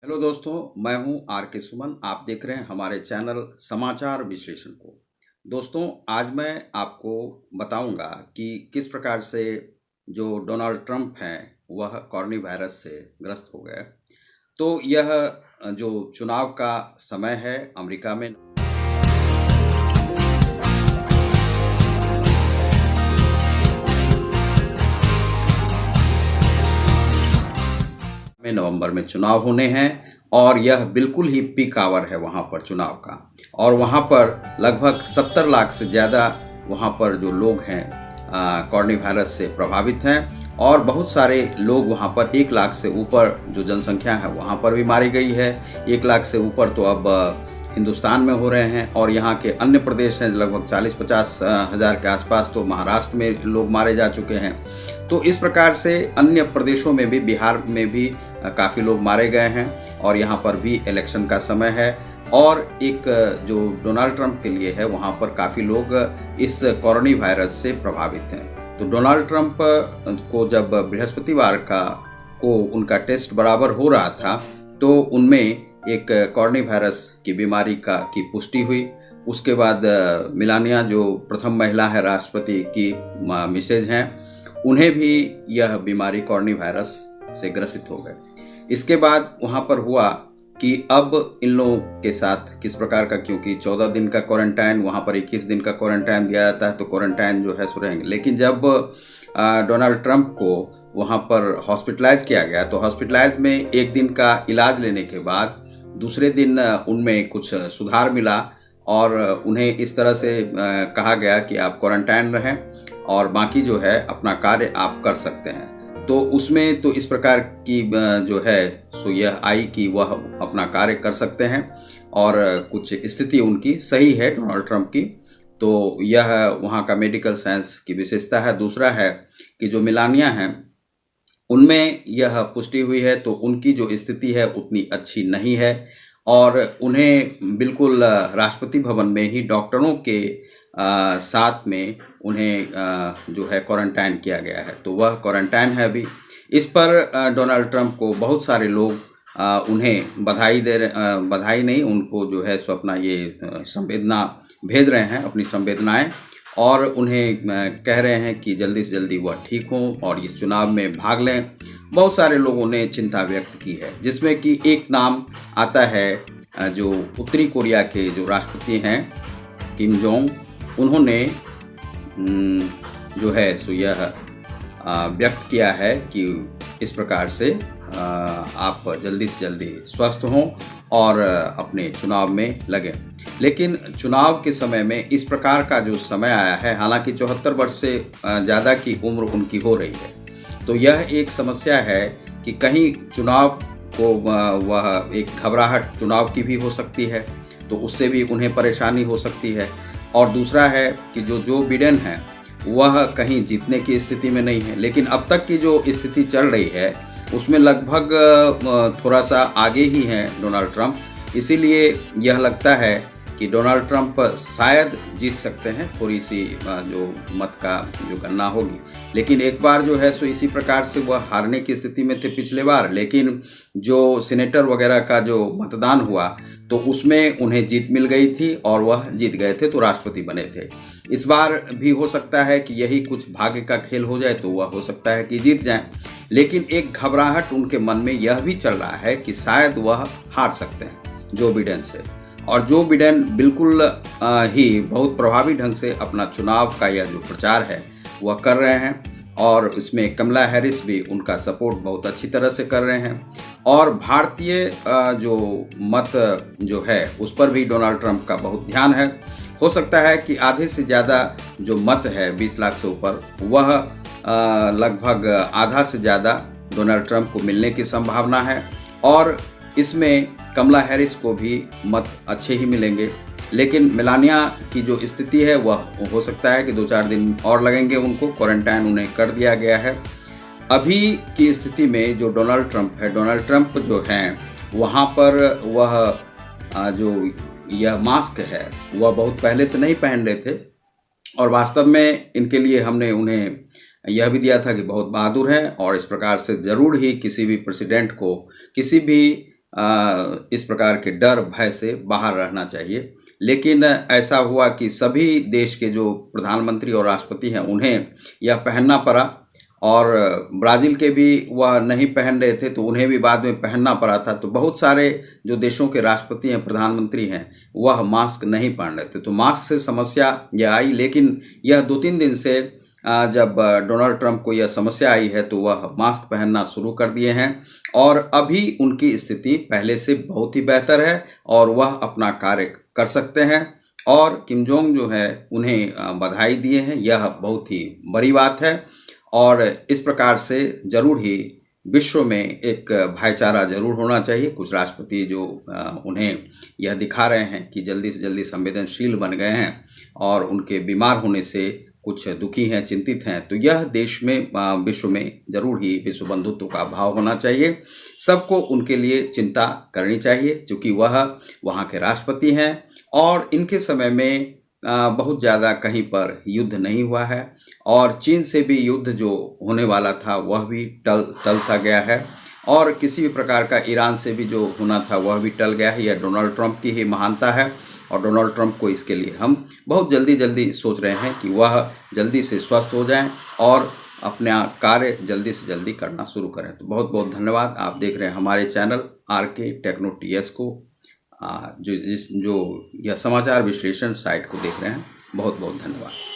Hello दोस्तों, मैं हूं आर के सुमन। आप देख रहे हैं हमारे चैनल समाचार विश्लेषण को। दोस्तों, आज मैं आपको बताऊंगा कि किस प्रकार से जो डोनाल्ड ट्रंप हैं वह कॉर्नी वायरस से ग्रस्त हो गए। तो यह जो चुनाव का समय है अमेरिका में नवंबर में चुनाव होने हैं और यह बिल्कुल ही पीक आवर है वहाँ पर चुनाव का। और वहाँ पर लगभग 70 लाख से ज़्यादा वहाँ पर जो लोग हैं कॉर्नी वायरस से प्रभावित हैं। और बहुत सारे लोग वहाँ पर 1 लाख से ऊपर जो जनसंख्या है वहाँ पर भी मारी गई है। 1 लाख से ऊपर तो अब हिंदुस्तान में हो रहे हैं और यहाँ के अन्य प्रदेश हैं लगभग 40-50 हज़ार के आसपास। तो महाराष्ट्र में लोग मारे जा चुके हैं। तो इस प्रकार से अन्य प्रदेशों में भी, बिहार में भी काफ़ी लोग मारे गए हैं और यहाँ पर भी इलेक्शन का समय है। और एक जो डोनाल्ड ट्रंप के लिए है वहाँ पर काफ़ी लोग इस कोरोना वायरस से प्रभावित हैं। तो डोनाल्ड ट्रंप को जब बृहस्पतिवार को उनका टेस्ट बराबर हो रहा था तो उनमें एक कोरोना वायरस की बीमारी की पुष्टि हुई। उसके बाद मेलानिया जो प्रथम महिला है राष्ट्रपति की मिसेज हैं, उन्हें भी यह बीमारी कोरोना वायरस से ग्रसित हो गए। इसके बाद वहाँ पर हुआ कि अब इन लोगों के साथ किस प्रकार का, क्योंकि 14 दिन का क्वारंटाइन, वहाँ पर 21 दिन का क्वारंटाइन दिया जाता है, तो क्वारंटाइन जो है सो रहेंगे। लेकिन जब डोनाल्ड ट्रंप को वहाँ पर हॉस्पिटलाइज किया गया तो हॉस्पिटलाइज में 1 दिन का इलाज लेने के बाद दूसरे दिन उनमें कुछ सुधार मिला और उन्हें इस तरह से कहा गया कि आप क्वारंटाइन रहें और बाकी जो है अपना कार्य आप कर सकते हैं। तो उसमें तो इस प्रकार की जो है सो यह आई कि वह अपना कार्य कर सकते हैं और कुछ स्थिति उनकी सही है डोनाल्ड ट्रंप की। तो यह वहाँ का मेडिकल साइंस की विशेषता है। दूसरा है कि जो मेलानिया हैं उनमें यह पुष्टि हुई है तो उनकी जो स्थिति है उतनी अच्छी नहीं है और उन्हें बिल्कुल राष्ट्रपति भवन में ही डॉक्टरों के साथ में उन्हें जो है क्वारंटाइन किया गया है। तो वह क्वारंटाइन है अभी। इस पर डोनाल्ड ट्रंप को बहुत सारे लोग उन्हें बधाई नहीं, उनको जो है सो अपना ये संवेदना भेज रहे हैं, अपनी संवेदनाएं, और उन्हें कह रहे हैं कि जल्दी से जल्दी वह ठीक हों और इस चुनाव में भाग लें। बहुत सारे लोगों ने चिंता व्यक्त की है, जिसमें कि एक नाम आता है जो उत्तरी कोरिया के जो राष्ट्रपति हैं किम जोंग, उन्होंने जो है सो यह व्यक्त किया है कि इस प्रकार से आप जल्दी से जल्दी स्वस्थ हों और अपने चुनाव में लगें। लेकिन चुनाव के समय में इस प्रकार का जो समय आया है, हालांकि 74 वर्ष से ज़्यादा की उम्र उनकी हो रही है, तो यह एक समस्या है कि कहीं चुनाव को वह एक घबराहट चुनाव की भी हो सकती है, तो उससे भी उन्हें परेशानी हो सकती है। और दूसरा है कि जो बिडेन है वह कहीं जीतने की स्थिति में नहीं है, लेकिन अब तक की जो स्थिति चल रही है उसमें लगभग थोड़ा सा आगे ही हैं डोनाल्ड ट्रंप। इसीलिए यह लगता है कि डोनाल्ड ट्रंप शायद जीत सकते हैं, थोड़ी सी जो मत का जो गणना होगी। लेकिन एक बार जो है सो इसी प्रकार से वह हारने की स्थिति में थे पिछले बार, लेकिन जो सीनेटर वगैरह का जो मतदान हुआ तो उसमें उन्हें जीत मिल गई थी और वह जीत गए थे, तो राष्ट्रपति बने थे। इस बार भी हो सकता है कि यही कुछ भाग्य का खेल हो जाए, तो वह हो सकता है कि जीत जाए। लेकिन एक घबराहट उनके मन में यह भी चल रहा है कि शायद वह हार सकते हैं जो बिडेन से। और जो बिडेन बिल्कुल ही बहुत प्रभावी ढंग से अपना चुनाव का यह जो प्रचार है वह कर रहे हैं और इसमें कमला हैरिस भी उनका सपोर्ट बहुत अच्छी तरह से कर रहे हैं। और भारतीय जो मत जो है उस पर भी डोनाल्ड ट्रंप का बहुत ध्यान है। हो सकता है कि आधे से ज़्यादा जो मत है 20 लाख से ऊपर, वह लगभग आधा से ज़्यादा डोनाल्ड ट्रंप को मिलने की संभावना है और इसमें कमला हैरिस को भी मत अच्छे ही मिलेंगे। लेकिन मेलानिया की जो स्थिति है वह हो सकता है कि 2-4 दिन और लगेंगे, उनको क्वारंटाइन उन्हें कर दिया गया है। अभी की स्थिति में जो डोनाल्ड ट्रंप है, डोनाल्ड ट्रंप जो हैं वहाँ पर वह जो यह मास्क है वह बहुत पहले से नहीं पहन रहे थे और वास्तव में इनके लिए हमने उन्हें यह भी दिया था कि बहुत बहादुर हैं और इस प्रकार से ज़रूर ही किसी भी प्रेसिडेंट को, किसी भी इस प्रकार के डर भय से बाहर रहना चाहिए। लेकिन ऐसा हुआ कि सभी देश के जो प्रधानमंत्री और राष्ट्रपति हैं उन्हें यह पहनना पड़ा, और ब्राज़ील के भी वह नहीं पहन रहे थे तो उन्हें भी बाद में पहनना पड़ा था। तो बहुत सारे जो देशों के राष्ट्रपति हैं, प्रधानमंत्री हैं, वह मास्क नहीं पहन रहे थे, तो मास्क से समस्या यह आई। लेकिन यह 2-3 दिन से जब डोनाल्ड ट्रंप को यह समस्या आई है तो वह मास्क पहनना शुरू कर दिए हैं, और अभी उनकी स्थिति पहले से बहुत ही बेहतर है और वह अपना कार्य कर सकते हैं। और किम जोंग जो है उन्हें बधाई दिए हैं, यह बहुत ही बड़ी बात है। और इस प्रकार से ज़रूर ही विश्व में एक भाईचारा ज़रूर होना चाहिए। कुछ राष्ट्रपति जो उन्हें यह दिखा रहे हैं कि जल्दी से जल्दी संवेदनशील बन गए हैं और उनके बीमार होने से कुछ दुखी हैं, चिंतित हैं, तो यह देश में विश्व में ज़रूर ही विश्व बंधुत्व का भाव होना चाहिए। सबको उनके लिए चिंता करनी चाहिए, क्योंकि वह वहाँ के राष्ट्रपति हैं और इनके समय में बहुत ज़्यादा कहीं पर युद्ध नहीं हुआ है, और चीन से भी युद्ध जो होने वाला था वह भी टल सा गया है, और किसी भी प्रकार का ईरान से भी जो होना था वह भी टल गया है। यह डोनाल्ड ट्रंप की ही महानता है, और डोनाल्ड ट्रंप को इसके लिए हम बहुत जल्दी सोच रहे हैं कि वह जल्दी से स्वस्थ हो जाएं और अपना कार्य जल्दी से जल्दी करना शुरू करें। तो बहुत बहुत धन्यवाद। आप देख रहे हैं हमारे चैनल RK टेक्नो TS को, जो यह समाचार विश्लेषण साइट को देख रहे हैं। बहुत बहुत धन्यवाद।